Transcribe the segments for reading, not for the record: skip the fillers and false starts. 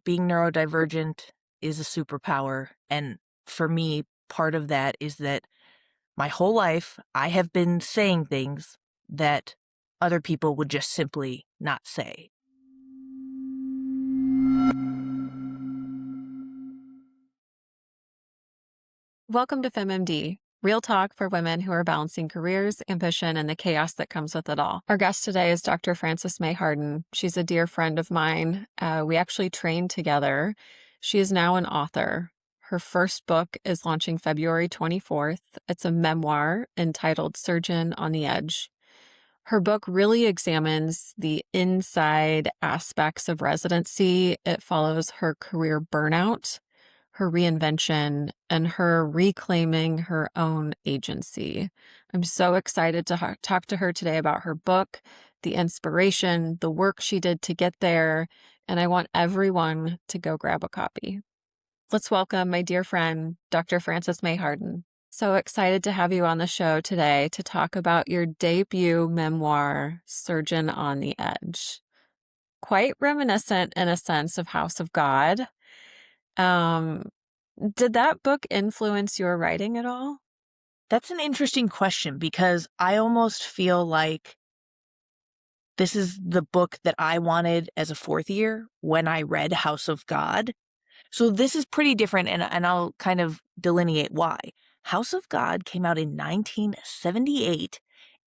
being neurodivergent is a superpower. And for me, part of that is that my whole life I have been saying things that other people would just simply not say. Welcome to FEMMD, real talk for women who are balancing careers, ambition, and the chaos that comes with it all. Our guest today is Dr. Frances Mei Hardin. She's a dear friend of mine. We actually trained together. She is now an author. Her first book is launching February 24th. It's a memoir entitled Surgeon on the Edge. Her book really examines the inside aspects of residency. It follows her career burnout, her reinvention, and her reclaiming her own agency. I'm so excited to talk to her today about her book, the inspiration, the work she did to get there, and I want everyone to go grab a copy. Let's welcome my dear friend, Dr. Frances Mei Hardin. So excited to have you on the show today to talk about your debut memoir, Surgeon on the Edge. Quite reminiscent in a sense of House of God. Did that book influence your writing at all? That's an interesting question because I almost feel like this is the book that I wanted as a fourth year when I read House of God. So this is pretty different, and I'll kind of delineate why. House of God came out in 1978,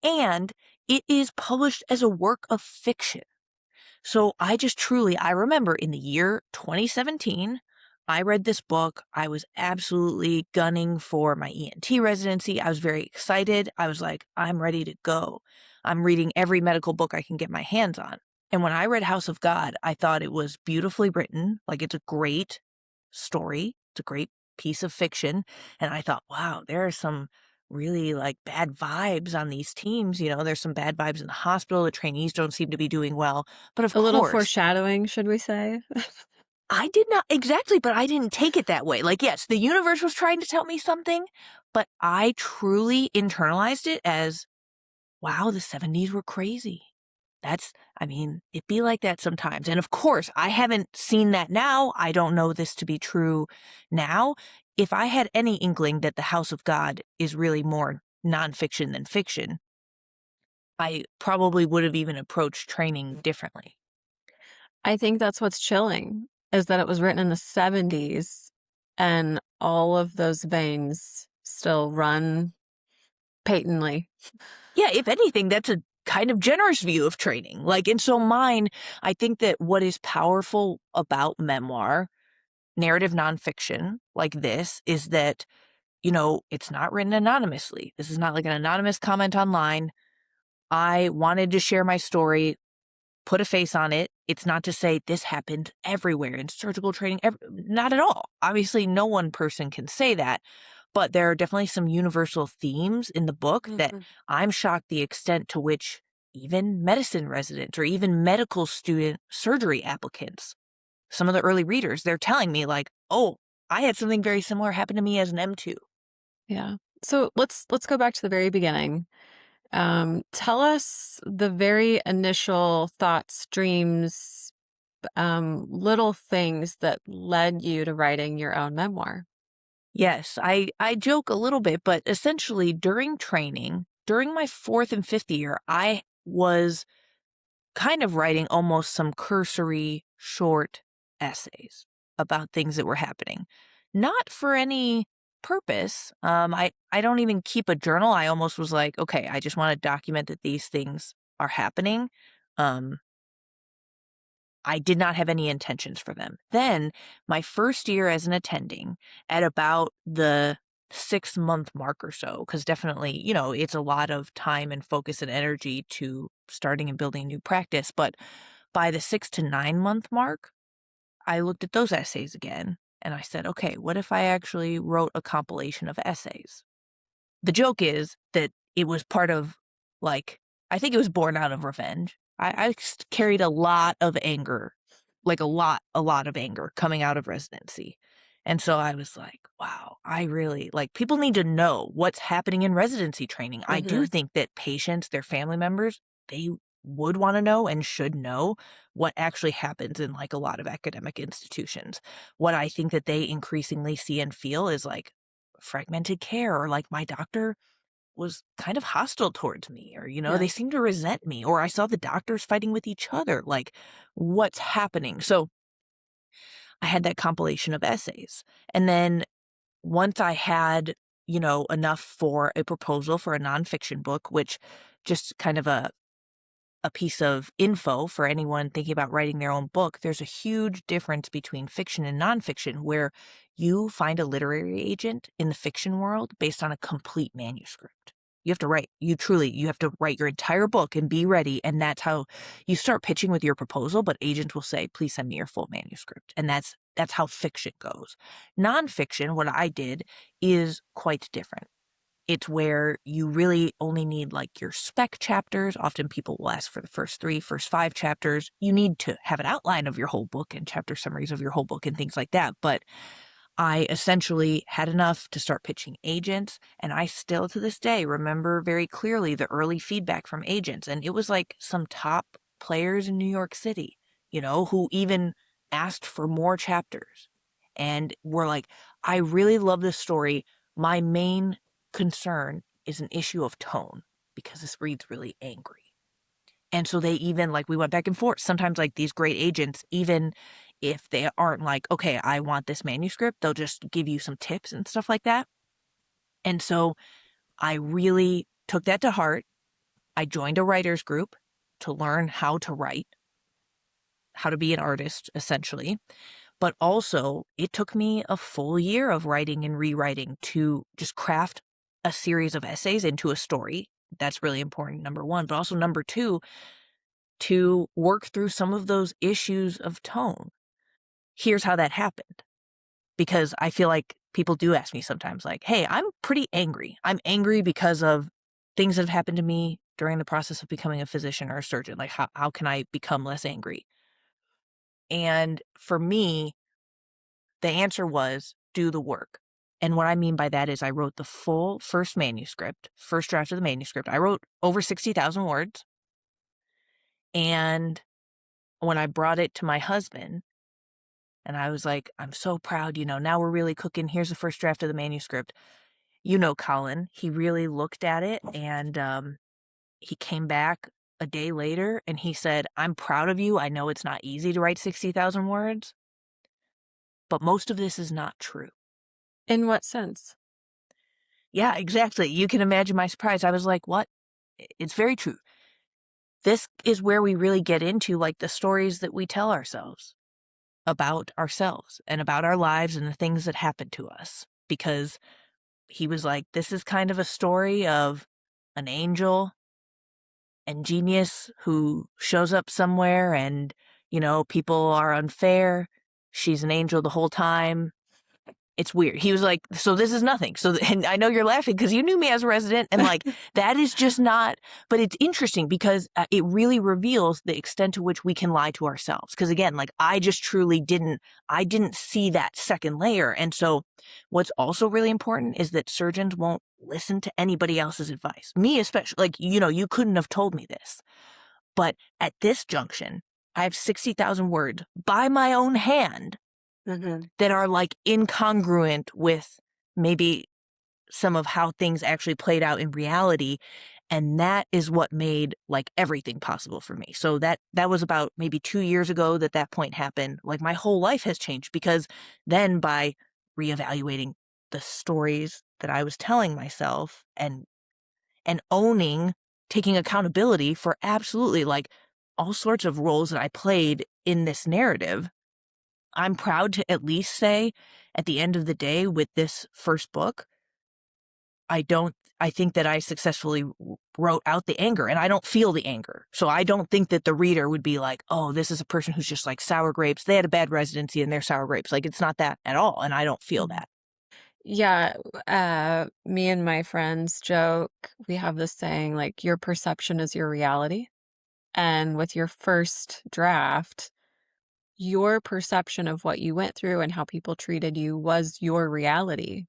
and it is published as a work of fiction. So I remember in the year 2017, I read this book. I was absolutely gunning for my ENT residency. I was very excited. I was like, I'm ready to go. I'm reading every medical book I can get my hands on. And when I read House of God, I thought it was beautifully written. Like, it's a great story. It's a great piece of fiction. And I thought, wow, there are some really like bad vibes on these teams. You know, there's some bad vibes in the hospital. The trainees don't seem to be doing well. But of A little course, foreshadowing, should we say? I did not exactly, but I didn't take it that way. Like, yes, the universe was trying to tell me something, but I truly internalized it as, wow, the 70s were crazy. It'd be like that sometimes. And of course, I haven't seen that now. I don't know this to be true now. If I had any inkling that the House of God is really more nonfiction than fiction, I probably would have even approached training differently. I think that's what's chilling, is that it was written in the 70s and all of those veins still run patently. Yeah, if anything, that's a kind of generous view of training. And so I think that what is powerful about memoir, narrative nonfiction like this, is that, it's not written anonymously. This is not like an anonymous comment online. I wanted to share my story, put a face on it. It's not to say this happened everywhere in surgical training. Not at all. Obviously, no one person can say that. But there are definitely some universal themes in the book that I'm shocked the extent to which even medicine residents or even medical student surgery applicants, some of the early readers, they're telling me like, oh, I had something very similar happen to me as an M2. Yeah. So let's go back to the very beginning. Tell us the very initial thoughts, dreams, little things that led you to writing your own memoir. Yes, I joke a little bit, but essentially during training, during my fourth and fifth year, I was kind of writing almost some cursory short essays about things that were happening. Not for any purpose. I don't even keep a journal. I almost was like, okay, I just want to document that these things are happening. Um, I did not have any intentions for them. Then my first year as an attending, at about the 6-month mark or so, because definitely, it's a lot of time and focus and energy to starting and building a new practice. But by the 6 to 9 month mark, I looked at those essays again and I said, okay, what if I actually wrote a compilation of essays? The joke is that it was part of, I think it was born out of revenge. I carried a lot of anger, like a lot of anger coming out of residency. And so I was like, wow, I really, people need to know what's happening in residency training. I do think that patients, their family members, they would wanna know and should know what actually happens in, like, a lot of academic institutions. What I think that they increasingly see and feel is, like, fragmented care or, like, my doctor was kind of hostile towards me or, Yeah. they seem to resent me or I saw the doctors fighting with each other, like, what's happening? So, I had that compilation of essays, and then once I had, enough for a proposal for a nonfiction book, which just kind of a piece of info for anyone thinking about writing their own book, there's a huge difference between fiction and nonfiction where you find a literary agent in the fiction world based on a complete manuscript. You have to write your entire book and be ready. And that's how you start pitching with your proposal, but agents will say, please send me your full manuscript. And that's how fiction goes. Nonfiction, what I did is quite different. It's where you really only need, like, your spec chapters. Often people will ask for the first 5 chapters. You need to have an outline of your whole book and chapter summaries of your whole book and things like that, but I essentially had enough to start pitching agents, and I still to this day remember very clearly the early feedback from agents, and it was like some top players in New York City, who even asked for more chapters and were like, "I really love this story. My main concern is an issue of tone because this reads really angry." And so they even like, we went back and forth. Sometimes, like, these great agents, even if they aren't like, "Okay, I want this manuscript," they'll just give you some tips and stuff like that. And so I really took that to heart. I joined a writers group to learn how to write, how to be an artist, essentially. But also, it took me a full year of writing and rewriting to just craft a series of essays into a story. That's really important, number one. But also, number two, to work through some of those issues of tone. Here's how that happened, because I feel like people do ask me sometimes, like, "Hey, I'm pretty angry. I'm angry because of things that have happened to me during the process of becoming a physician or a surgeon. Like, how can I become less angry?" And for me, the answer was do the work. And what I mean by that is I wrote the full first draft of the manuscript. I wrote over 60,000 words. And when I brought it to my husband, and I was like, "I'm so proud, now we're really cooking. Here's the first draft of the manuscript." Colin, he really looked at it and he came back a day later and he said, "I'm proud of you. I know it's not easy to write 60,000 words, but most of this is not true." In what sense? Yeah, exactly. You can imagine my surprise. I was like, "What?" It's very true. This is where we really get into, like, the stories that we tell ourselves about ourselves and about our lives and the things that happen to us. Because he was like, "This is kind of a story of an angel and genius who shows up somewhere and, people are unfair. She's an angel the whole time. It's weird." He was like, "So this is nothing." So, and I know you're laughing because you knew me as a resident, and like that is just not. But it's interesting because it really reveals the extent to which we can lie to ourselves. Because again, like I just truly didn't. I didn't see that second layer, and so what's also really important is that surgeons won't listen to anybody else's advice. Me especially. Like, you couldn't have told me this, but at this junction, I have 60,000 words by my own hand Mhm. that are, like, incongruent with maybe some of how things actually played out in reality, and that is what made, like, everything possible for me. So that was about maybe 2 years ago that point happened. Like, my whole life has changed because then by reevaluating the stories that I was telling myself and owning, taking accountability for absolutely, like, all sorts of roles that I played in this narrative, I'm proud to at least say at the end of the day with this first book, I think that I successfully wrote out the anger and I don't feel the anger. So I don't think that the reader would be like, "Oh, this is a person who's just like sour grapes. They had a bad residency and they're sour grapes." Like it's not that at all. And I don't feel Mhm. that. Yeah, me and my friends joke, we have this saying, like, "Your perception is your reality." And with your first draft, your perception of what you went through and how people treated you was your reality.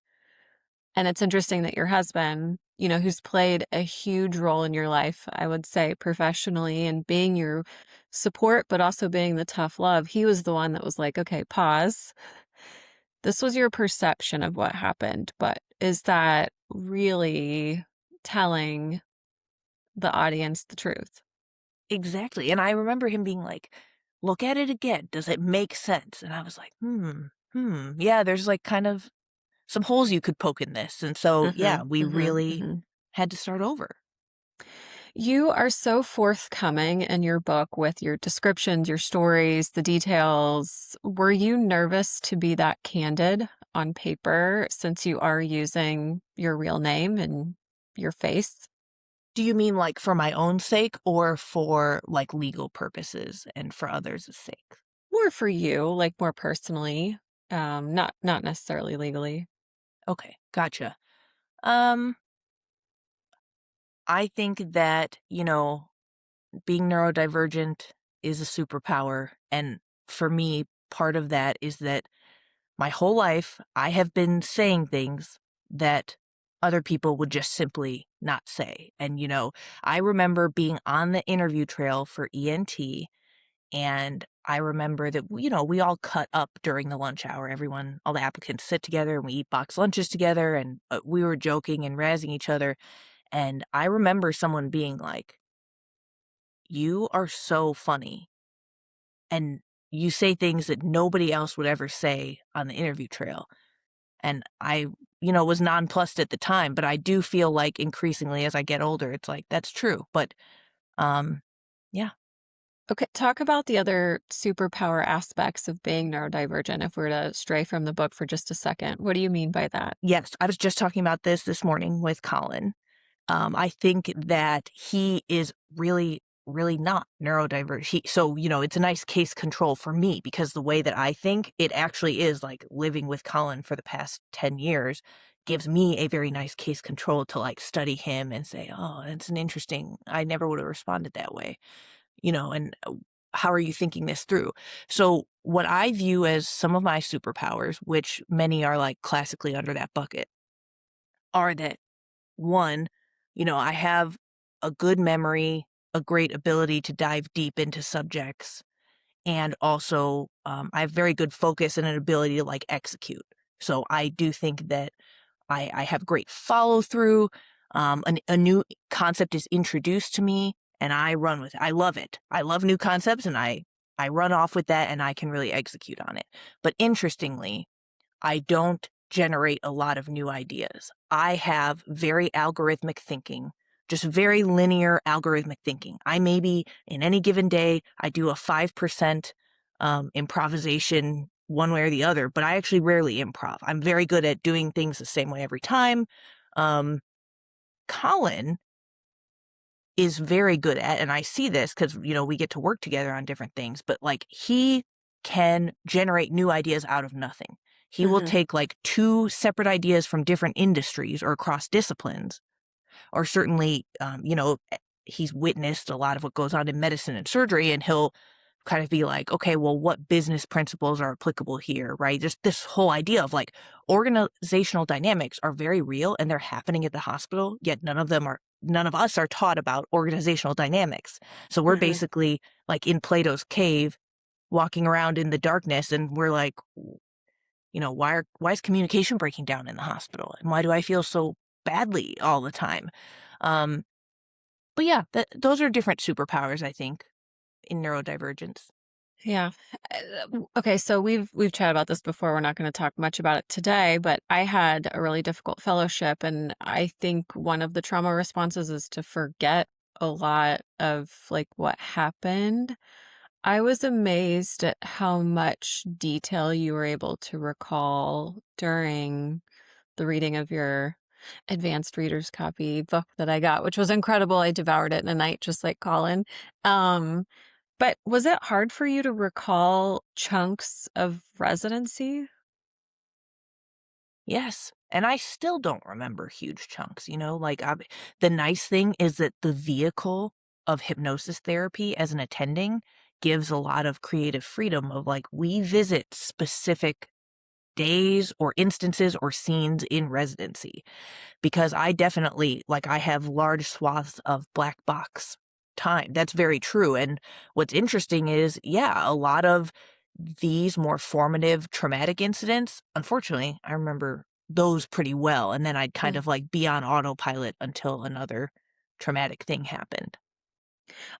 And it's interesting that your husband, who's played a huge role in your life, I would say professionally and being your support, but also being the tough love, he was the one that was like, okay, pause. This was your perception of what happened, but is that really telling the audience the truth? Exactly, and I remember him being like, "Look at it again. Does it make sense?" And I was like, yeah, there's, like, kind of some holes you could poke in this." And so, yeah, Mhm, we mhm, really mhm. had to start over. You are so forthcoming in your book with your descriptions, your stories, the details. Were you nervous to be that candid on paper since you are using your real name and your face? Do you mean, like, for my own sake or for, like, legal purposes and for others' sake? Or for you, like, more personally, not necessarily legally. Okay, gotcha. Um, I think that, being neurodivergent is a superpower, and for me, part of that is that my whole life, I have been saying things that other people would just simply not say. And, I remember being on the interview trail for ENT, and I remember that, we all cut up during the lunch hour. All the applicants sit together and we eat box lunches together, and we were joking and razzing each other. And I remember someone being like, "You are so funny. And you say things that nobody else would ever say on the interview trail." And I, was nonplussed at the time, but I do feel like increasingly as I get older, it's like, that's true. But, um, yeah. Okay, talk about the other superpower aspects of being neurodivergent if we're to stray from the book for just a second. What do you mean by that? Yes, I was just talking about this morning with Colin. I think that he is really, really not neurodivergent. So, it's a nice case control for me because the way that I think, it actually is like living with Colin for the past 10 years gives me a very nice case control to like study him and say, oh, that's an interesting, I never would have responded that way, and how are you thinking this through? So, what I view as some of my superpowers, which many are like classically under that bucket, are that one, I have a good memory, a great ability to dive deep into subjects, and also I have very good focus and an ability to like execute. So I do think that I have great follow through. A new concept is introduced to me, and I run with it. I love it. I love new concepts, and I run off with that, and I can really execute on it. But interestingly, I don't generate a lot of new ideas. I have very algorithmic thinking, just very linear algorithmic thinking. I maybe in any given day, I do a 5% improvisation one way or the other, but I actually rarely improv. I'm very good at doing things the same way every time. Um, Colin is very good at, and I see this because, we get to work together on different things, but like he can generate new ideas out of nothing. He will Mhm, take like two separate ideas from different industries or across disciplines, or certainly, he's witnessed a lot of what goes on in medicine and surgery, and he'll kind of be like, okay, well, what business principles are applicable here, right? Just this whole idea of like organizational dynamics are very real and they're happening at the hospital, yet none of us are taught about organizational dynamics. So we're mhm. basically like in Plato's cave, walking around in the darkness, and we're like, why is communication breaking down in the hospital? And why do I feel so badly all the time? Um, but yeah, those are different superpowers, I think, in neurodivergence. Yeah. Okay, so we've chatted about this before. We're not going to talk much about it today, but I had a really difficult fellowship, and I think one of the trauma responses is to forget a lot of like what happened. I was amazed at how much detail you were able to recall during the reading of your advanced reader's copy book that I got, which was incredible. I devoured it in a night, just like Colin. Um, but was it hard for you to recall chunks of residency? Yes, and I still don't remember huge chunks, like, the nice thing is that the vehicle of hypnosis therapy as an attending gives a lot of creative freedom of, like, we visit specific days or instances or scenes in residency because I definitely, like, I have large swaths of black box time. That's very true. And what's interesting is, yeah, a lot of these more formative traumatic incidents, unfortunately, I remember those pretty well. And then I'd kind Mm. of like be on autopilot until another traumatic thing happened.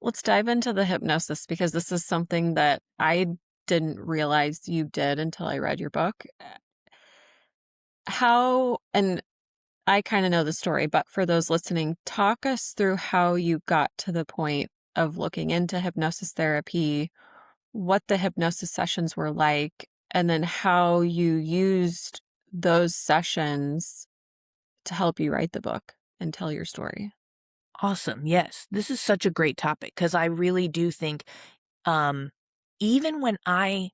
Let's dive into the hypnosis because this is something that I didn't realize you did until I read your book. How, and I kind of know the story, but for those listening, talk us through how you got to the point of looking into hypnosis therapy, what the hypnosis sessions were like, and then how you used those sessions to help you write the book and tell your story. Awesome. Yes. This is such a great topic because I really do think, um, even when I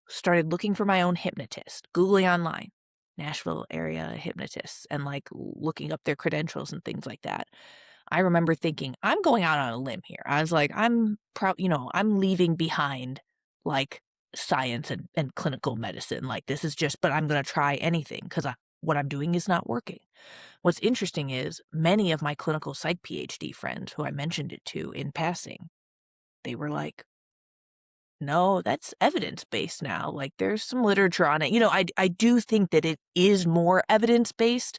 started looking for my own hypnotist, Googling online, Nashville area hypnotists, and like looking up their credentials and things like that. I remember thinking, I'm going out on a limb here. I was like, I'm leaving behind like science and clinical medicine. Like, this is just, but I'm going to try anything because what I'm doing is not working. What's interesting is many of my clinical psych PhD friends who I mentioned it to in passing, they were like, no, that's evidence-based now, like, there's some literature on it. I do think that it is more evidence-based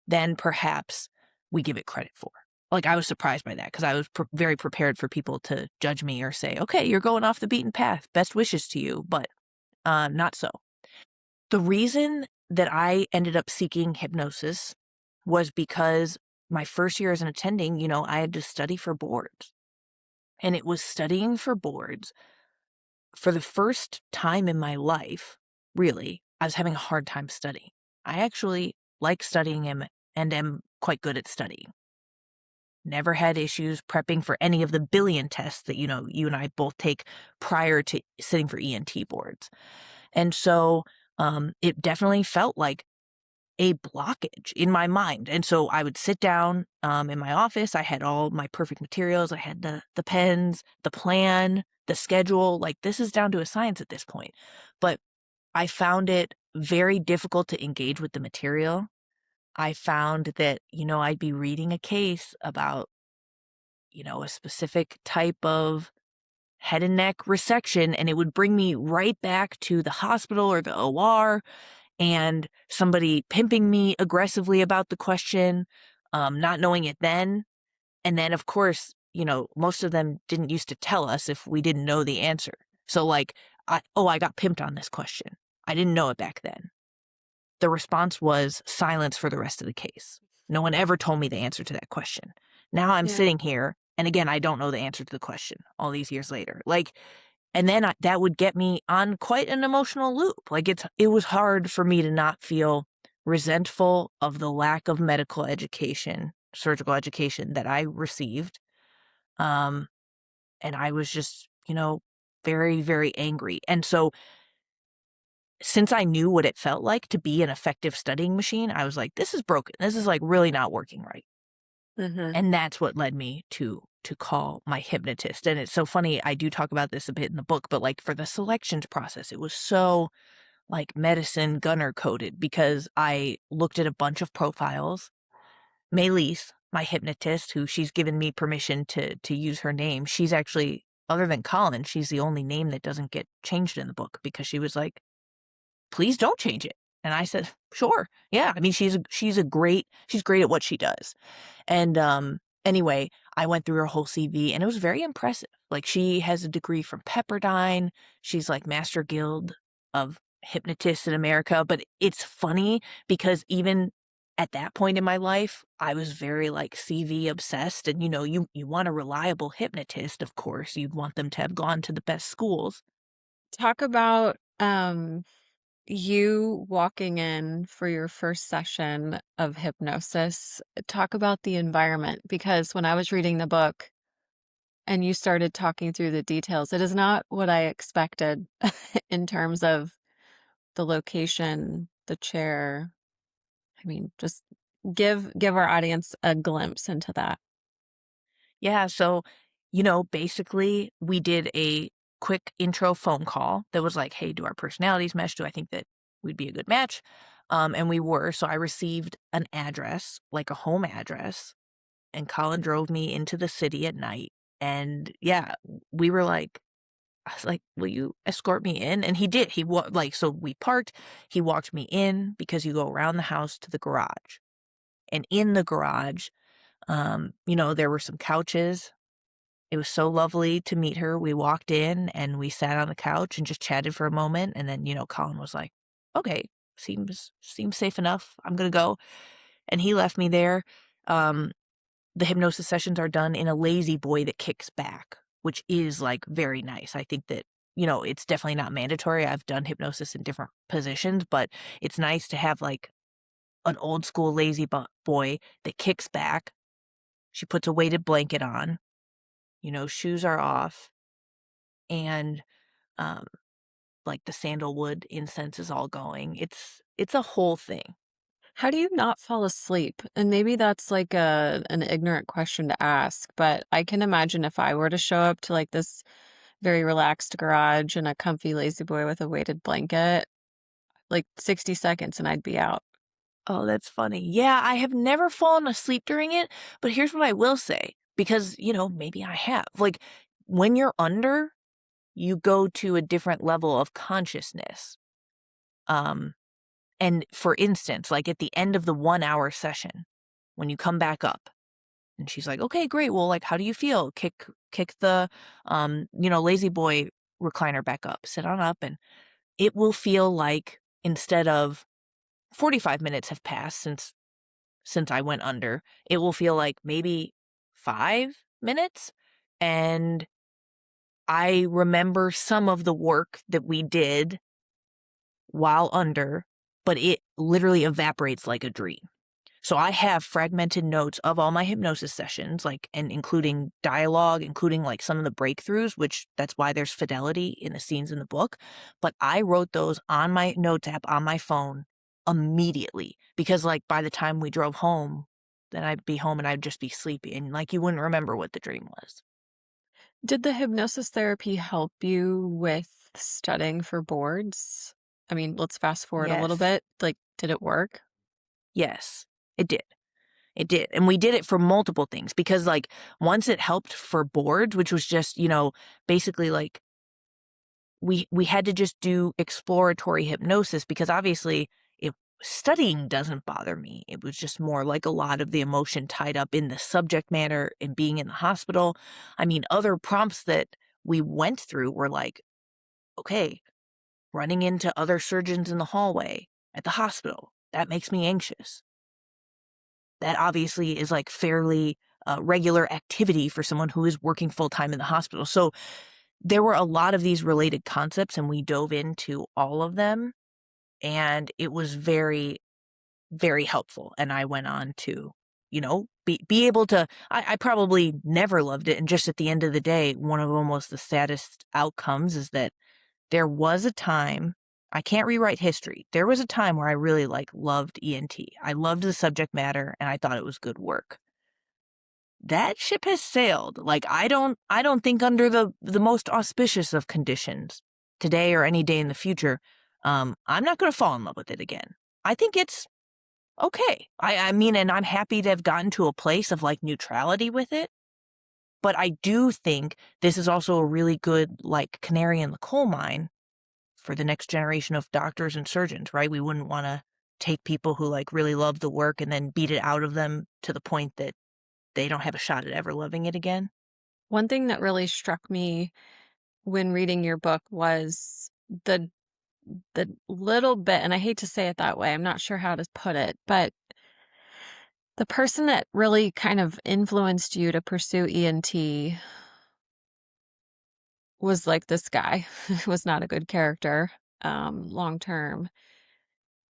than perhaps we give it credit for. Like, I was surprised by that because I was very prepared for people to judge me or say, "Okay, you're going off the beaten path. Best wishes to you," but, not so. The reason that I ended up seeking hypnosis was because my first year as an attending, I had to study for boards, and it was studying for boards for the first time in my life, really, I was having a hard time studying. I actually like studying and am quite good at studying. Never had issues prepping for any of the billion tests that, you and I both take prior to sitting for ENT boards. And so it definitely felt like a blockage in my mind. And so I would sit down in my office. I had all my perfect materials. I had the pens, the plan, the schedule. Like, this is down to a science at this point. But I found it very difficult to engage with the material. I found that, I'd be reading a case about, a specific type of head and neck resection, and it would bring me right back to the hospital or the OR and somebody pimping me aggressively about the question, not knowing it then. And then, of course, most of them didn't used to tell us if we didn't know the answer. So, like, I got pimped on this question. I didn't know it back then. The response was silence for the rest of the case. No one ever told me the answer to that question. Now I'm Yeah. sitting here, and again, I don't know the answer to the question all these years later. Like, and then that would get me on quite an emotional loop. Like, it was hard for me to not feel resentful of the lack of medical education, surgical education that I received. Um, and I was just, very, very angry. And so since I knew what it felt like to be an effective studying machine, I was like, this is broken. This is like really not working right. Hmm. And that's what led me to call my hypnotist. And it's so funny, I do talk about this a bit in the book, but like for the selections process, it was so like medicine gunner coded because I looked at a bunch of profiles. Maylise, my hypnotist, who she's given me permission to use her name, she's actually, other than Colin, she's the only name that doesn't get changed in the book because she was like, please don't change it. And I said, sure. Yeah. I mean, she's great at what she does. And anyway, I went through her whole CV and it was very impressive. Like, she has a degree from Pepperdine. She's like Master Guild of Hypnotists in America. But it's funny because even at that point in my life, I was very like CV obsessed. And you want a reliable hypnotist, of course. You'd want them to have gone to the best schools. Talk about you walking in for your first session of hypnosis. Talk about the environment because when I was reading the book and you started talking through the details, it is not what I expected in terms of the location, the chair. I mean, just give our audience a glimpse into that. Yeah, so, basically, we did a quick intro phone call that was like, "Hey, do our personalities mesh? Do I think that we'd be a good match. And we were. So I received an address, like a home address, and Colin drove me into the city at night. And yeah, we were like, I was like, "Will you escort me in?" And he did. So we parked. He walked me in because you go around the house to the garage. And in the garage, there were some couches. It was so lovely to meet her. We walked in and we sat on the couch and just chatted for a moment. And then, Colin was like, "Okay, seems safe enough. I'm gonna go." And he left me there. Um, the hypnosis sessions are done in a lazy boy that kicks back, which is like very nice. I think that, it's definitely not mandatory. I've done hypnosis in different positions, but it's nice to have like an old school lazy boy that kicks back. She puts a weighted blanket on, shoes are off, and um, like the sandalwood incense is all going. It's a whole thing. How do you not fall asleep? And maybe that's like an ignorant question to ask, but I can imagine if I were to show up to like this very relaxed garage and a comfy lazy boy with a weighted blanket, like 60 seconds and I'd be out. Oh, that's funny. Yeah, I have never fallen asleep during it, but here's what I will say, because, maybe I have. Like, when you're under, you go to a different level of consciousness. Um, and for instance, like at the end of the 1 hour session, when you come back up, and she's like, "Okay, great. Well, like, how do you feel? Kick the, lazy boy recliner back up. Sit on up, and it will feel like instead of 45 minutes have passed since I went under, it will feel like maybe 5 minutes. And I remember some of the work that we did while under, but it literally evaporates like a dream. So I have fragmented notes of all my hypnosis sessions, like, and including dialogue, including like some of the breakthroughs, which that's why there's fidelity in the scenes in the book. But I wrote those on my notes app on my phone immediately because, like, by the time we drove home, then I'd be home and I'd just be sleepy and like you wouldn't remember what the dream was. Did the hypnosis therapy help you with studying for boards? I mean, let's fast forward a little Yes. bit. Like, did it work? Yes, it did. It did. And we did it for multiple things because, like, once it helped for boards, which was just, basically like we had to just do exploratory hypnosis because obviously if studying doesn't bother me. It was just more like a lot of the emotion tied up in the subject matter and being in the hospital. I mean, other prompts that we went through were like, okay, running into other surgeons in the hallway at the hospital. That makes me anxious. That obviously is like fairly regular activity for someone who is working full time in the hospital. So there were a lot of these related concepts, and we dove into all of them. And it was very, very helpful. And I went on to, be able to. I probably never loved it. And just at the end of the day, one of almost the saddest outcomes is that there was a time. I can't rewrite history. There was a time where I really like loved ENT. I loved the subject matter and I thought it was good work. That ship has sailed. Like, I don't think under the most auspicious of conditions, today or any day in the future, I'm not gonna fall in love with it again. I think it's okay. I mean, and I'm happy to have gotten to a place of, like, neutrality with it, but I do think this is also a really good, like, canary in the coal mine for the next generation of doctors and surgeons, right? We wouldn't wanna take people who, like, really love the work and then beat it out of them to the point that they don't have a shot at ever loving it again. One thing that really struck me when reading your book was the little bit, and I hate to say it that way, I'm not sure how to put it, but the person that really kind of influenced you to pursue ENT was like this guy, was not a good character, long term.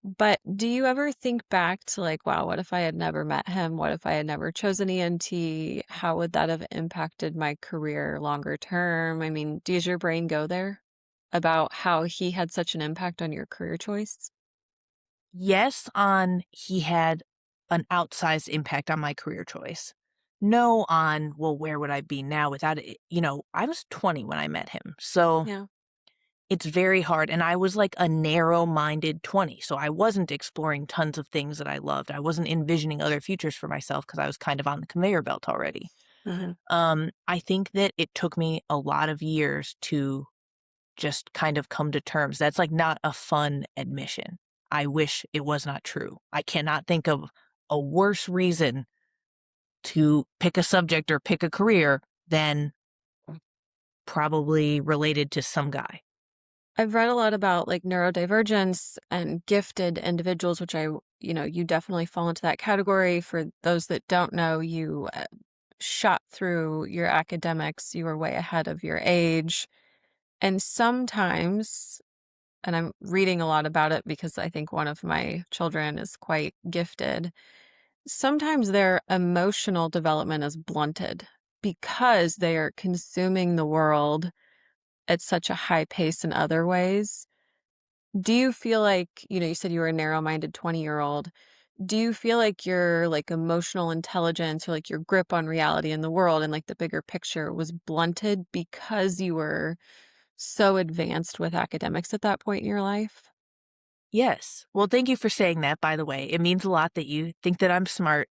But do you ever think back to like, wow, what if I had never met him? What if I had never chosen ENT? How would that have impacted my career longer term? I mean, does your brain go there about how he had such an impact on your career choice? Yes, on he had an outsized impact on my career choice. No on, well, where would I be now without it? I was 20 when I met him. So Yeah. It's very hard, and I was like a narrow-minded 20, so I wasn't exploring tons of things that I loved. I wasn't envisioning other futures for myself because I was kind of on the conveyor belt already. Mhm. I think that it took me a lot of years to just kind of come to terms. That's like not a fun admission. I wish it was not true. I cannot think of a worse reason to pick a subject or pick a career than probably related to some guy. I've read a lot about like neurodivergence and gifted individuals, which you definitely fall into that category. For those that don't know, you shot through your academics, you were way ahead of your age. And sometimes, and I'm reading a lot about it because I think one of my children is quite gifted, sometimes their emotional development is blunted because they are consuming the world at such a high pace in other ways. Do you feel like, you said you were a narrow-minded 20-year-old. Do you feel like your like emotional intelligence or like your grip on reality in the world and like the bigger picture was blunted because you were so advanced with academics at that point in your life? Yes. Well, thank you for saying that, by the way. It means a lot that you think that I'm smart.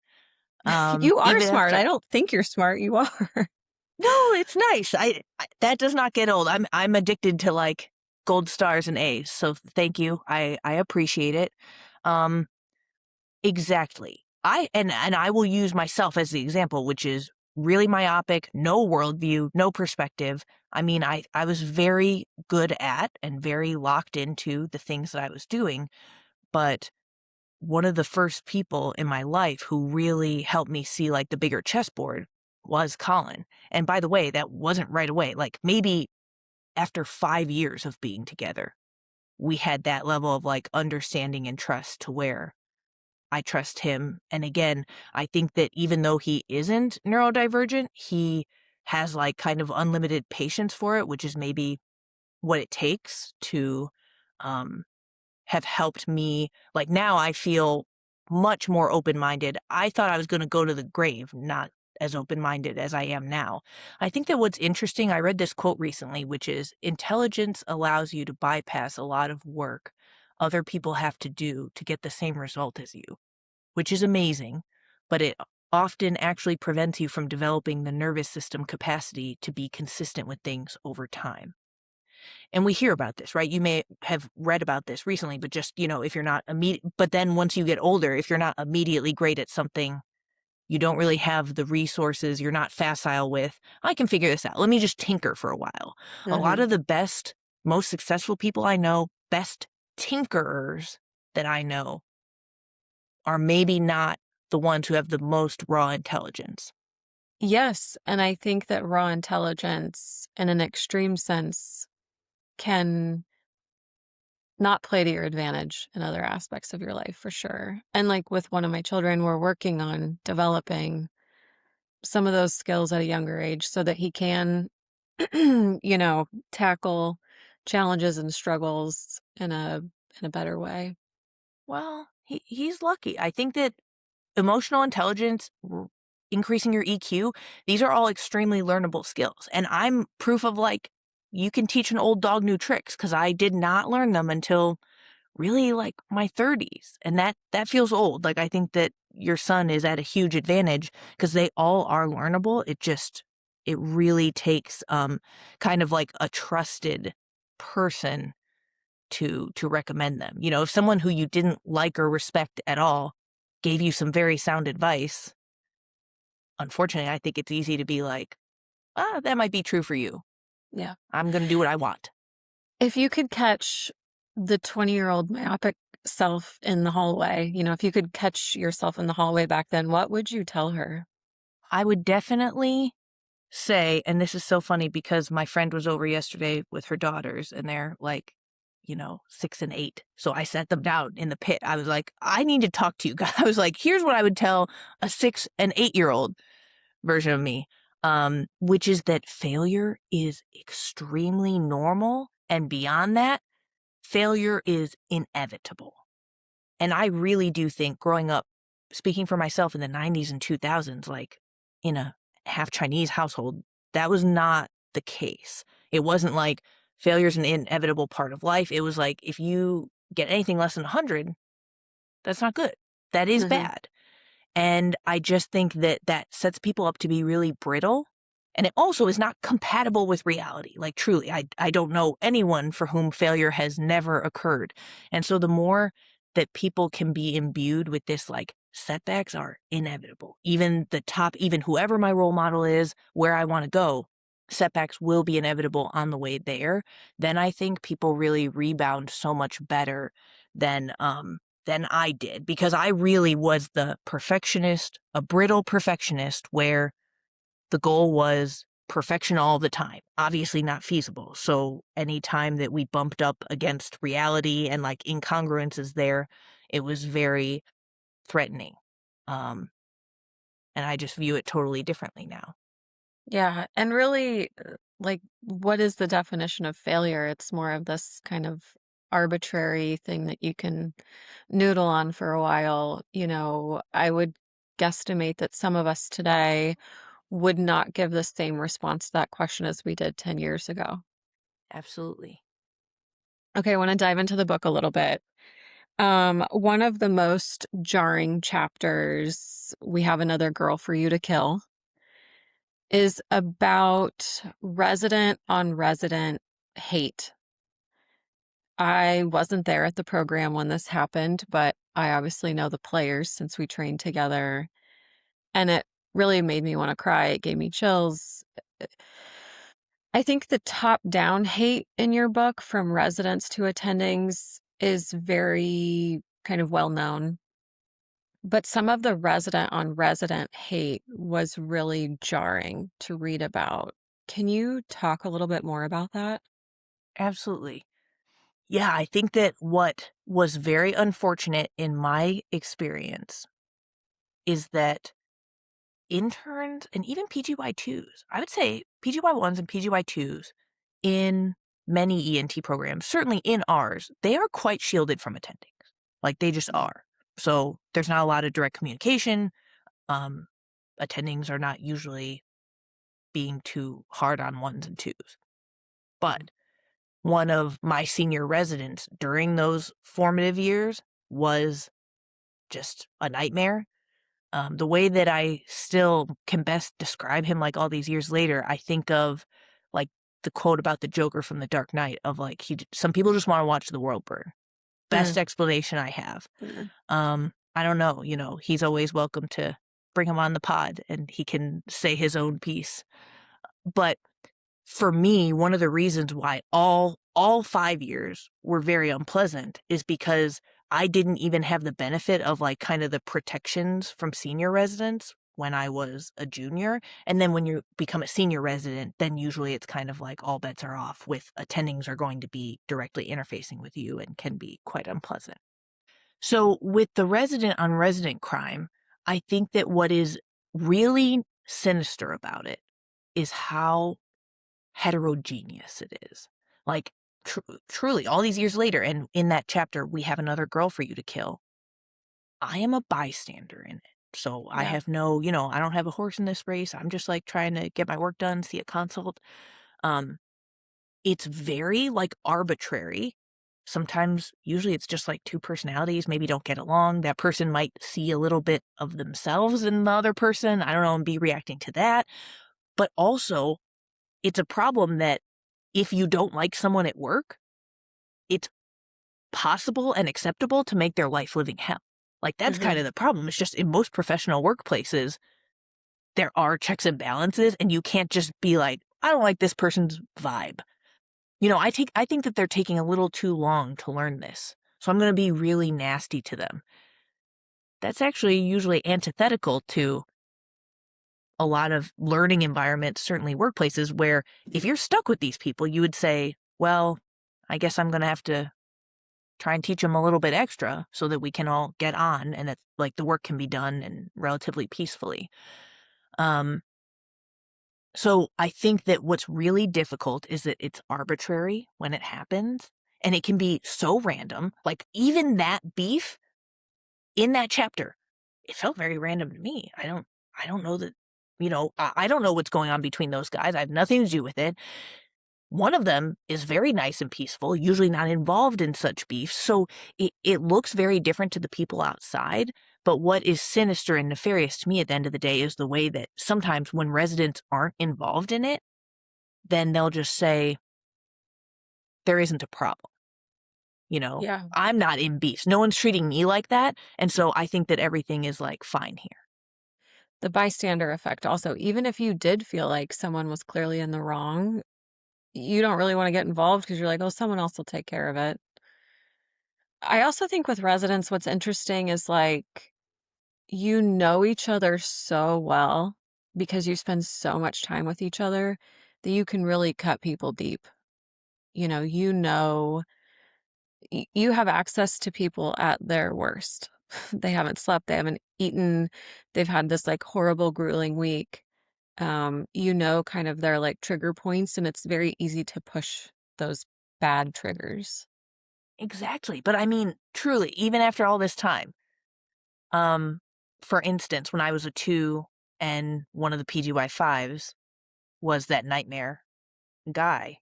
You are Even smart. I after don't think you're smart. You are. No, it's nice. I that does not get old. I'm addicted to like gold stars and A's. So thank you. I appreciate it. Um exactly. And I will use myself as the example, which is really myopic, no worldview, no perspective. I mean, I was very good at and very locked into the things that I was doing, but one of the first people in my life who really helped me see like the bigger chessboard was Colin. And by the way, that wasn't right away. Like maybe after 5 years of being together, we had that level of like understanding and trust to where I trust him. And again, I think that even though he isn't neurodivergent, he has like kind of unlimited patience for it, which is maybe what it takes to um have helped me. Like now I feel much more open-minded. I thought I was going to go to the grave, not as open-minded as I am now. I think that what's interesting, I read this quote recently, which is intelligence allows you to bypass a lot of work other people have to do to get the same result as you, which is amazing, but it often actually prevents you from developing the nervous system capacity to be consistent with things over time. And we hear about this, right? You may have read about this recently, but just, if you're not but then once you get older, if you're not immediately great at something, you don't really have the resources, you're not facile with, I can figure this out. Let me just tinker for a while. A lot Mhm. of the best, most successful people I know, best tinkerers that I know are maybe not the ones who have the most raw intelligence. Yes, and I think that raw intelligence in an extreme sense can not play to your advantage in other aspects of your life for sure. And like with one of my children, we're working on developing some of those skills at a younger age so that he can, tackle challenges and struggles in a better way. Well, he's lucky. I think that emotional intelligence, increasing your EQ, these are all extremely learnable skills. And I'm proof of like, you can teach an old dog new tricks because I did not learn them until really like my 30s. And that feels old. Like I think that your son is at a huge advantage because they all are learnable. It really takes kind of like a trusted person to recommend them. If someone who you didn't like or respect at all gave you some very sound advice, unfortunately, I think it's easy to be like, that might be true for you. Yeah. I'm going to do what I want. If you could catch the 20-year-old myopic self in the hallway, if you could catch yourself in the hallway back then, what would you tell her? I would definitely say, and this is so funny because my friend was over yesterday with her daughters and they're like, 6 and 8. So I sat them down in the pit. I was like, I need to talk to you guys. I was like, here's what I would tell a 6 and 8-year-old version of me, which is that failure is extremely normal. And beyond that, failure is inevitable. And I really do think growing up, speaking for myself in the 90s and 2000s, like in a half Chinese household, that was not the case. It wasn't like failure is an inevitable part of life. It was like, if you get anything less than 100, that's not good. That is Mhm. bad. And I just think that that sets people up to be really brittle. And it also is not compatible with reality. Like, truly, I don't know anyone for whom failure has never occurred. And so the more that people can be imbued with this, like, setbacks are inevitable. Even whoever my role model is, where I want to go, setbacks will be inevitable on the way there. Then I think people really rebound so much better than, than I did, because I really was the perfectionist, a brittle perfectionist, where the goal was perfection all the time. Obviously not feasible. So any time that we bumped up against reality and like incongruences there, it was very threatening. Um, and I just view it totally differently now. Yeah, and really, like, what is the definition of failure? It's more of this kind of arbitrary thing that you can noodle on for a while. I would guesstimate that some of us today would not give the same response to that question as we did 10 years ago. Absolutely. Okay, I want to dive into the book a little bit. One of the most jarring chapters, We Have Another Girl for You to Kill, is about resident on resident hate. I wasn't there at the program when this happened, but I obviously know the players since we trained together, and it really made me want to cry. It gave me chills. I think the top down hate in your book from residents to attendings is very kind of well known. But some of the resident on resident hate was really jarring to read about. Can you talk a little bit more about that? Absolutely. Yeah, I think that what was very unfortunate in my experience is that interns and even PGY2s, I would say PGY1s and PGY2s in many ENT programs, certainly in ours, they are quite shielded from attendings. Like, they just are. So there's not a lot of direct communication. Um, Attendings are not usually being too hard on ones and twos. Mhm. But one of my senior residents during those formative years was just a nightmare. The way that I still can best describe him, like, all these years later, I think of, like, the quote about the Joker from The Dark Knight of, like, some people just wanna watch the world burn. Best Mm, explanation I have. mm, I don't know, he's always welcome to bring him on the pod, and he can say his own piece. But for me, one of the reasons why all 5 years were very unpleasant is because I didn't even have the benefit of, like, kind of the protections from senior residents when I was a junior. And then when you become a senior resident, then usually it's kind of like all bets are off, with attendings are going to be directly interfacing with you and can be quite unpleasant. So with the resident on resident crime, I think that what is really sinister about it is how heterogeneous it is. Like, truly, all these years later, and in that chapter, We Have Another Girl for You to Kill, I am a bystander in it. So I yeah. have no, I don't have a horse in this race. I'm just like trying to get my work done, see a consult. Um, it's very like arbitrary. Sometimes, usually it's just like two personalities maybe don't get along. That person might see a little bit of themselves in the other person. I don't know, and be reacting to that. But also, it's a problem that if you don't like someone at work, it's possible and acceptable to make their life living hell. Like, that's kind Mhm. of the problem. It's just in most professional workplaces, there are checks and balances, and you can't just be like, I don't like this person's vibe. I think that they're taking a little too long to learn this. So I'm going to be really nasty to them. That's actually usually antithetical to a lot of learning environments, certainly workplaces, where if you're stuck with these people, you would say, well, I guess I'm going to have to try and teach them a little bit extra so that we can all get on and that, like, the work can be done and relatively peacefully. Um, so I think that what's really difficult is that it's arbitrary when it happens, and it can be so random. Like, even that beef in that chapter, it felt very random to me. I don't know that, I don't know what's going on between those guys. I have nothing to do with it. One of them is very nice and peaceful, usually not involved in such beef. So it looks very different to the people outside. But what is sinister and nefarious to me at the end of the day is the way that sometimes when residents aren't involved in it, then they'll just say, there isn't a problem. Yeah. I'm not in beefs. No one's treating me like that. And so I think that everything is like fine here. The bystander effect also, even if you did feel like someone was clearly in the wrong, you don't really want to get involved because you're like, oh, someone else will take care of it. I also think with residents, what's interesting is like you know each other so well because you spend so much time with each other that you can really cut people deep. You know, you have access to people at their worst. They haven't slept, they haven't eaten, they've had this like horrible, grueling week. Kind of their like trigger points, and it's very easy to push those bad triggers. Exactly. But I mean, truly, even after all this time, um, for instance, when I was a 2 and one of the PGY5s was that nightmare guy,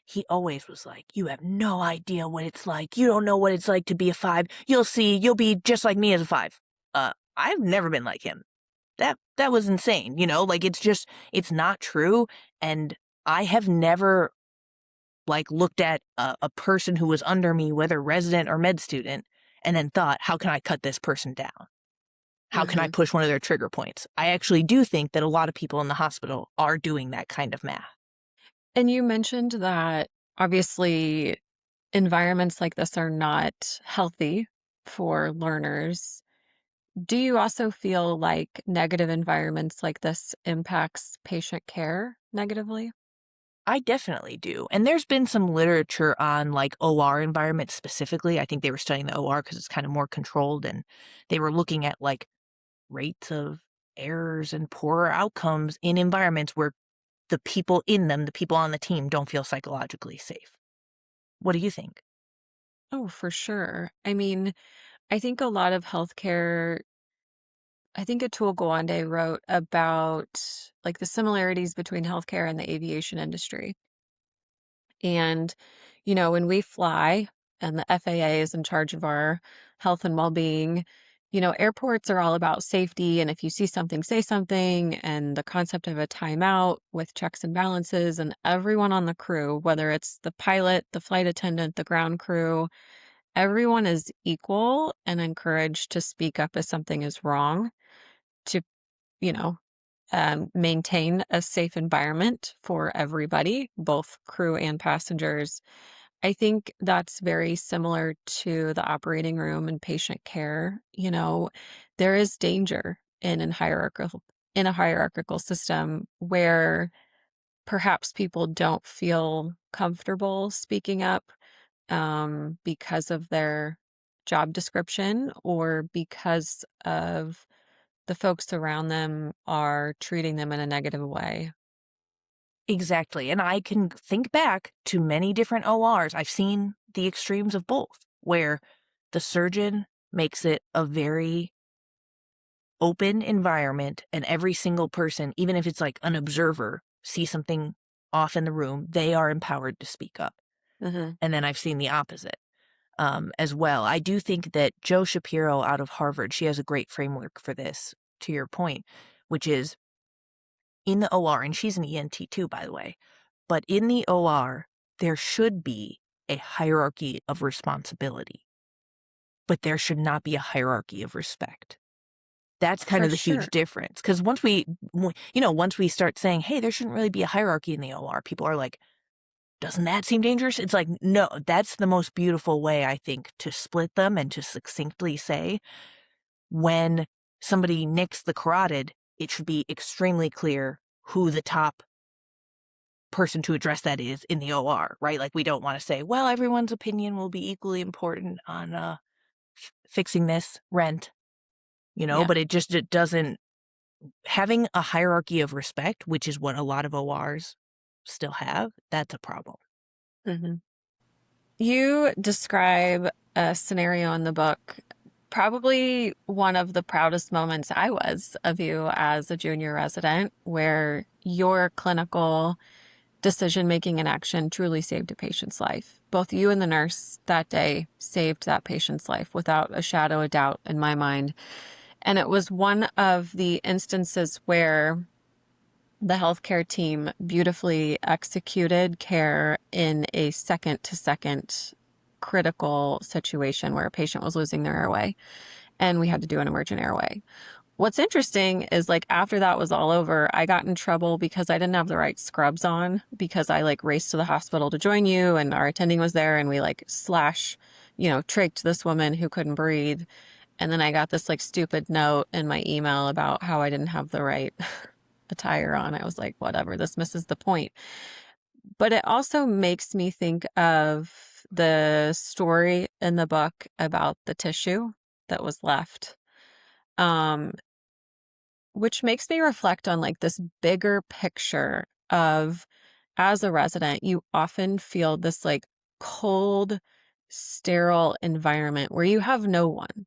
he always was like, "You have no idea what it's like. You don't know what it's like to be a 5. You'll see. You'll be just like me as a 5." I've never been like him. That was insane, Like, it's not true, and I have never, like, looked at a person who was under me, whether resident or med student, and then thought, "How can I cut this person down? How can I Mhm. push one of their trigger points?" I actually do think that a lot of people in the hospital are doing that kind of math. And you mentioned that obviously environments like this are not healthy for learners. Do you also feel like negative environments like this impacts patient care negatively? I definitely do. And there's been some literature on like OR environments specifically. I think they were studying the OR because it's kind of more controlled and they were looking at like rates of errors and poorer outcomes in environments where the people in them, the people on the team don't feel psychologically safe. What do you think? Oh, for sure. I mean, I think a lot of healthcare, I think Atul Gawande wrote about like the similarities between healthcare and the aviation industry. And, when we fly and the FAA is in charge of our health and well being, airports are all about safety. And if you see something, say something. And the concept of a timeout with checks and balances, and everyone on the crew, whether it's the pilot, the flight attendant, the ground crew, everyone is equal and encouraged to speak up if something is wrong to, you know, maintain a safe environment for everybody, both crew and passengers. I think that's very similar to the operating room and patient care. There is danger in a hierarchical system where perhaps people don't feel comfortable speaking up because of their job description or because of the folks around them are treating them in a negative way. Exactly. And I can think back to many different ORs. I've seen the extremes of both, where the surgeon makes it a very open environment and every single person, even if it's like an observer, see something off in the room, they are empowered to speak up. Mhm. And then I've seen the opposite as well. I do think that Joe Shapiro out of Harvard, she has a great framework for this, to your point, which is in the OR, and she's an ENT too, by the way, but in the OR, there should be a hierarchy of responsibility, but there should not be a hierarchy of respect. That's kind For of the huge sure. difference. Because once we start saying, hey, there shouldn't really be a hierarchy in the OR, people are like, doesn't that seem dangerous? It's like, no, that's the most beautiful way, I think, to split them and to succinctly say when somebody nicks the carotid, it should be extremely clear who the top person to address that is in the OR, right? Like, we don't want to say, well, everyone's opinion will be equally important on fixing this rent, Yeah. but it doesn't. Having a hierarchy of respect, which is what a lot of ORs still have, that's a problem. Mhm. You describe a scenario in the book, probably one of the proudest moments I was of you as a junior resident, where your clinical decision-making and action truly saved a patient's life. Both you and the nurse that day saved that patient's life without a shadow of doubt in my mind. And it was one of the instances where the healthcare team beautifully executed care in a second-to-second critical situation where a patient was losing their airway, and we had to do an emergent airway. What's interesting is like after that was all over, I got in trouble because I didn't have the right scrubs on because I like raced to the hospital to join you and our attending was there and we like tricked this woman who couldn't breathe. And then I got this like stupid note in my email about how I didn't have the right attire on. I was like, whatever, this misses the point. But it also makes me think of the story in the book about the tissue that was left. Um, which makes me reflect on like this bigger picture of as a resident, you often feel this like cold, sterile environment where you have no one.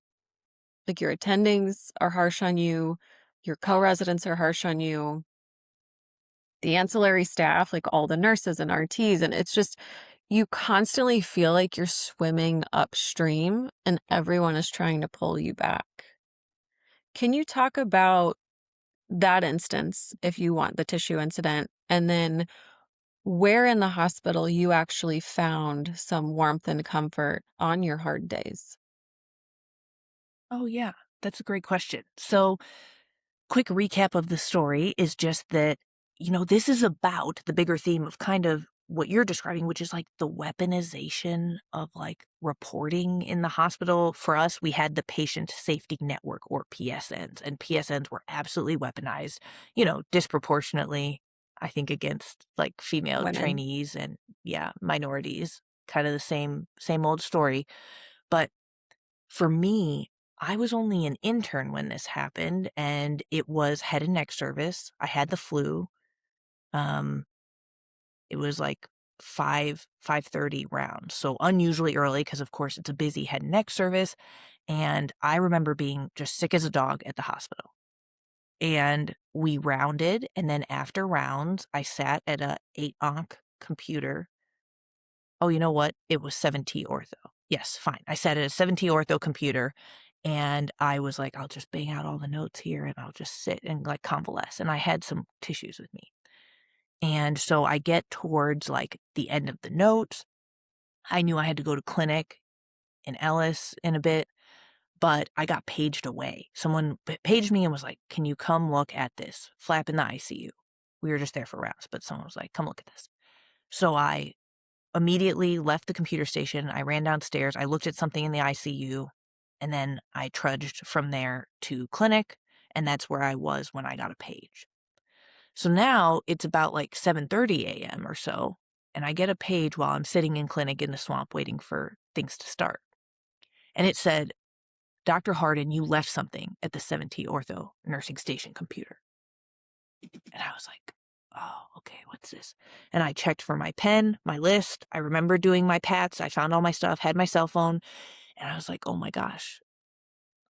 Like your attendings are harsh on you, your co-residents are harsh on you, the ancillary staff, like all the nurses and RTs, and it's just you constantly feel like you're swimming upstream and everyone is trying to pull you back. Can you talk about that instance, if you want, the tissue incident, and then where in the hospital you actually found some warmth and comfort on your hard days? Oh, yeah. That's a great question. So, quick recap of the story is just that, this is about the bigger theme of kind of what you're describing, which is like the weaponization of like reporting in the hospital. For us, we had the Patient Safety Network or PSNs, and PSNs were absolutely weaponized, disproportionately, I think, against like female Women. trainees and, yeah, minorities. Kind of the same old story. But for me, I was only an intern when this happened, and it was head and neck service. I had the flu. Um, it was like 5:30 rounds, so unusually early because, of course, it's a busy head and neck service. And I remember being just sick as a dog at the hospital. And we rounded, and then after rounds, I sat at a 8-onc computer. Oh, you know what? It was 7T ortho. Yes, fine. I sat at a 7T ortho computer and I was like, I'll just bang out all the notes here and I'll just sit and like convalesce. And I had some tissues with me. And so I get towards like the end of the notes. I knew I had to go to clinic in Ellis in a bit, but I got paged away. Someone paged me and was like, can you come look at this flap in the ICU? We were just there for rounds, but someone was like, come look at this. So I immediately left the computer station. I ran downstairs. I looked at something in the ICU, and then I trudged from there to clinic, and that's where I was when I got a page. So now it's about like 7:30 a.m. or so, and I get a page while I'm sitting in clinic in the swamp waiting for things to start. And it said, Dr. Hardin, you left something at the 7T ortho nursing station computer. And I was like, oh, okay, what's this? And I checked for my pen, my list. I remember doing my pats. I found all my stuff, had my cell phone. And I was like, oh my gosh,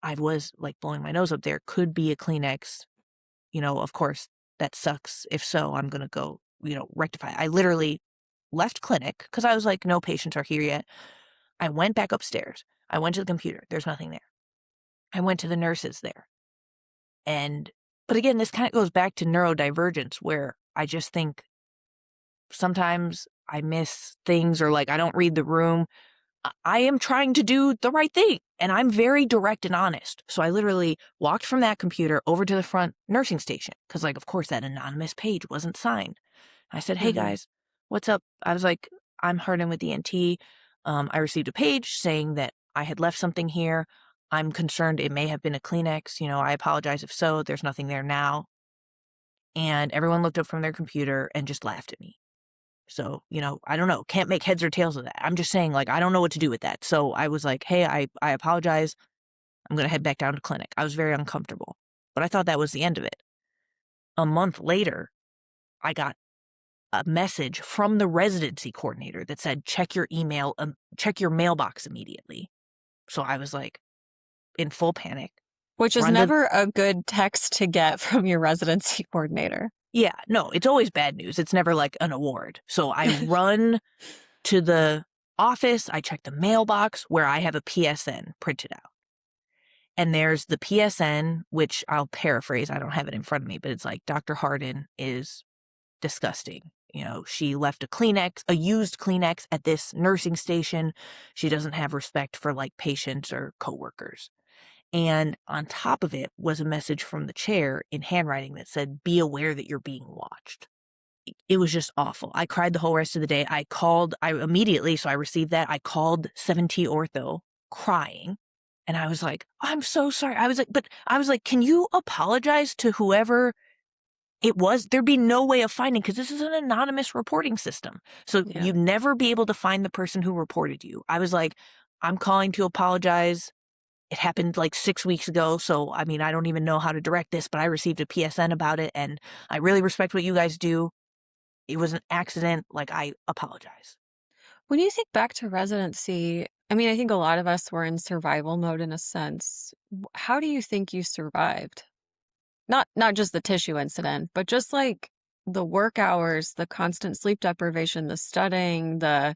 I was like blowing my nose up there. Could be a Kleenex. Of course, that sucks. If so, I'm going to go, rectify. I literally left clinic because I was like, no patients are here yet. I went back upstairs. I went to the computer. There's nothing there. I went to the nurses there. But again, this kind of goes back to neurodivergence where I just think sometimes I miss things or like I don't read the room. I am trying to do the right thing and I'm very direct and honest. So I literally walked from that computer over to the front nursing station because, like, of course, that anonymous page wasn't signed. I said, hey Mhm. guys, what's up? I was like, I'm Hardin with the NT. I received a page saying that I had left something here. I'm concerned it may have been a Kleenex. I apologize if so. There's nothing there now. And everyone looked up from their computer and just laughed at me. So, I don't know. Can't make heads or tails of that. I'm just saying, like, I don't know what to do with that. So I was like, hey, I apologize. I'm going to head back down to clinic. I was very uncomfortable, but I thought that was the end of it. A month later, I got a message from the residency coordinator that said, check your email, check your mailbox immediately. So I was like in full panic. Which is Run to never a good text to get from your residency coordinator. Yeah, no, it's always bad news. It's never like an award. So I run to the office, I check the mailbox where I have a PSN printed out. And there's the PSN, which I'll paraphrase. I don't have it in front of me, but it's like Dr. Hardin is disgusting. You know, she left a used Kleenex at this nursing station. She doesn't have respect for like patients or coworkers. And on top of it was a message from the chair in handwriting that said, be aware that you're being watched. It was just awful. I cried the whole rest of the day. I immediately, so I received that. I called 7T Ortho crying. And I was like, I'm so sorry. I was like, can you apologize to whoever it was? There'd be no way of finding, because this is an anonymous reporting system. So Yeah. you'd never be able to find the person who reported you. I was like, I'm calling to apologize. It happened like 6 weeks ago. So, I mean, I don't even know how to direct this, but I received a PSN about it. And I really respect what you guys do. It was an accident. Like, I apologize. When you think back to residency, I mean, I think a lot of us were in survival mode in a sense. How do you think you survived? Not just the tissue incident, but just like the work hours, the constant sleep deprivation, the studying, the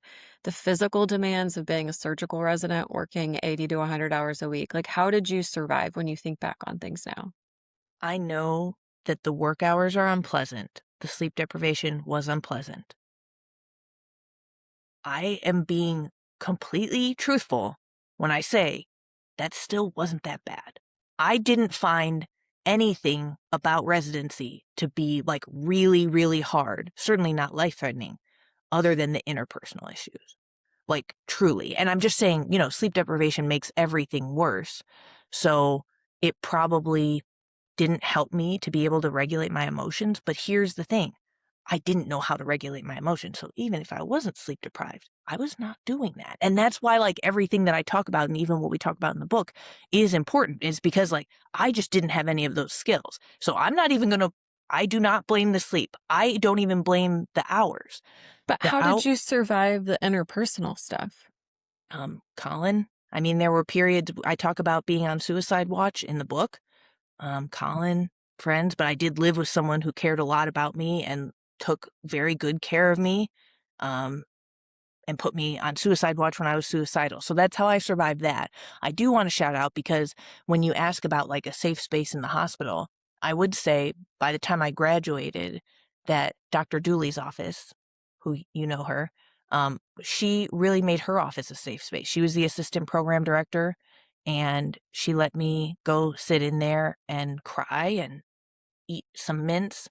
physical demands of being a surgical resident working 80 to 100 hours a week. Like, how did you survive when you think back on things now? I know that the work hours are unpleasant. The sleep deprivation was unpleasant. I am being completely truthful when I say that still wasn't that bad. I didn't find anything about residency to be like really, really hard, certainly not life threatening, other than the interpersonal issues. Like, truly. And I'm just saying, sleep deprivation makes everything worse. So it probably didn't help me to be able to regulate my emotions. But here's the thing. I didn't know how to regulate my emotions. So even if I wasn't sleep deprived, I was not doing that. And that's why like everything that I talk about and even what we talk about in the book is important, is because like I just didn't have any of those skills. So I'm not even going to, I do not blame the sleep. I don't even blame the hours. But The how did out, you survive the interpersonal stuff? Colin, I mean, there were periods I talk about being on suicide watch in the book. Colin, friends, but I did live with someone who cared a lot about me and took very good care of me, um, and put me on suicide watch when I was suicidal. So that's how I survived that. I do want to shout out, because when you ask about like a safe space in the hospital, I would say by the time I graduated that Dr. Dooley's office, who you know her, she really made her office a safe space. She was the assistant program director, and she let me go sit in there and cry and eat some mints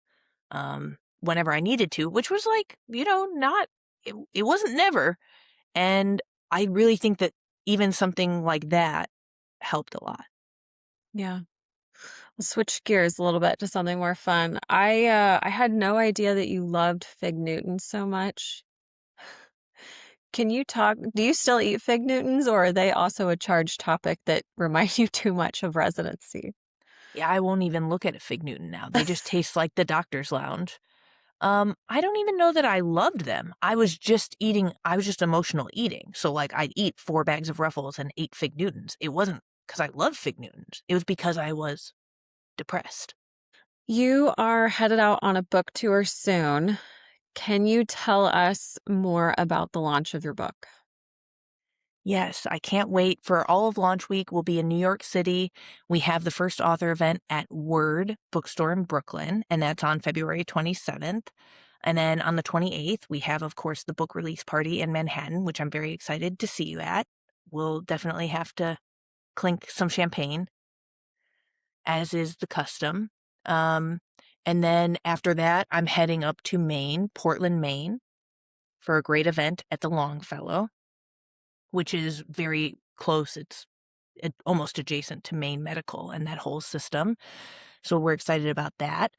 whenever I needed to, which was like, not, it wasn't never. And I really think that even something like that helped a lot. Yeah. Let's switch gears a little bit to something more fun. I had no idea that you loved Fig Newtons so much. Can you talk do you still eat Fig Newtons, or are they also a charged topic that remind you too much of residency? Yeah, I won't even look at a Fig Newton now. They just taste like the doctor's lounge. I don't even know that I loved them. I was just emotional eating. So like I'd eat 4 bags of Ruffles and 8 Fig Newtons. It wasn't because I loved Fig Newtons. It was because I was depressed. You are headed out on a book tour soon. Can you tell us more about the launch of your book? Yes, I can't wait for all of launch week. We'll be in New York City. We have the first author event at Word Bookstore in Brooklyn, and that's on February 27th. And then on the 28th, we have, of course, the book release party in Manhattan, which I'm very excited to see you at. We'll definitely have to clink some champagne, as is the custom. Um, and then after that, I'm heading up to Maine, Portland, Maine, for a great event at the Longfellow, which is very close. It's almost adjacent to Maine Medical and that whole system. So we're excited about that.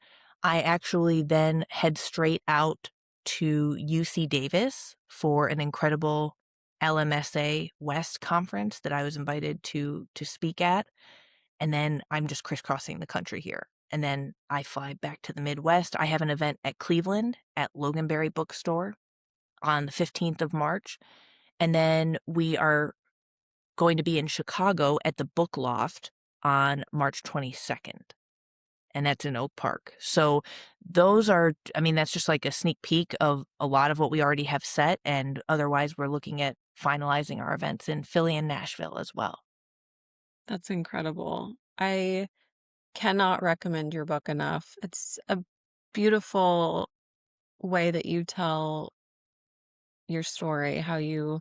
I actually then head straight out to UC Davis for an incredible LMSA West conference that I was invited to speak at. And then I'm just crisscrossing the country here. And then I fly back to the Midwest. I have an event at Cleveland at Loganberry Bookstore on the 15th of March. And then we are going to be in Chicago at the Book Loft on March 22nd. and that's in Oak Park. So those are, I mean, that's just like a sneak peek of a lot of what we already have set, and otherwise we're looking at finalizing our events in Philly and Nashville as well. That's incredible. I cannot recommend your book enough. It's a beautiful way that you tell your story, how you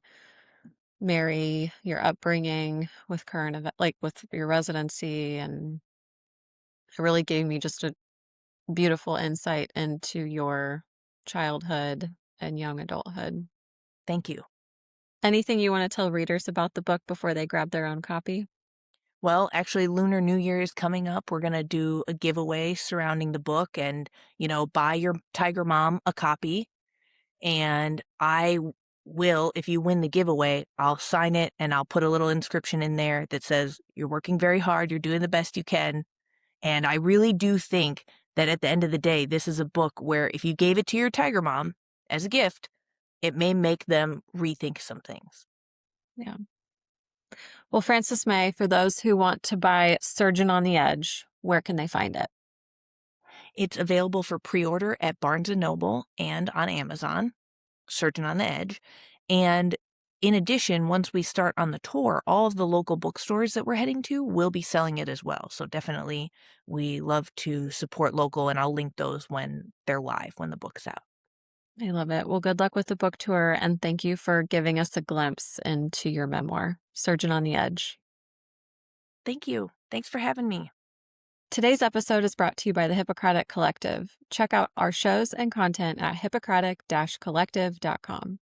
marry your upbringing with current event, like with your residency, and it really gave me just a beautiful insight into your childhood and young adulthood. Thank you. Anything you want to tell readers about the book before they grab their own copy? Well, actually, Lunar New Year is coming up. We're going to do a giveaway surrounding the book and, buy your Tiger Mom a copy. And will, if you win the giveaway, I'll sign it and I'll put a little inscription in there that says, "You're working very hard. You're doing the best you can." And I really do think that at the end of the day, this is a book where if you gave it to your Tiger Mom as a gift, it may make them rethink some things. Yeah. Well, Frances May, for those who want to buy Surgeon on the Edge, where can they find it? It's available for pre-order at Barnes& and Noble and on Amazon, Surgeon on the Edge. And in addition, once we start on the tour, all of the local bookstores that we're heading to will be selling it as well. So definitely we love to support local, and I'll link those when they're live, when the book's out. I love it. Well, good luck with the book tour, and thank you for giving us a glimpse into your memoir, Surgeon on the Edge. Thank you. Thanks for having me. Today's episode is brought to you by the Hippocratic Collective. Check out our shows and content at hippocratic-collective.com.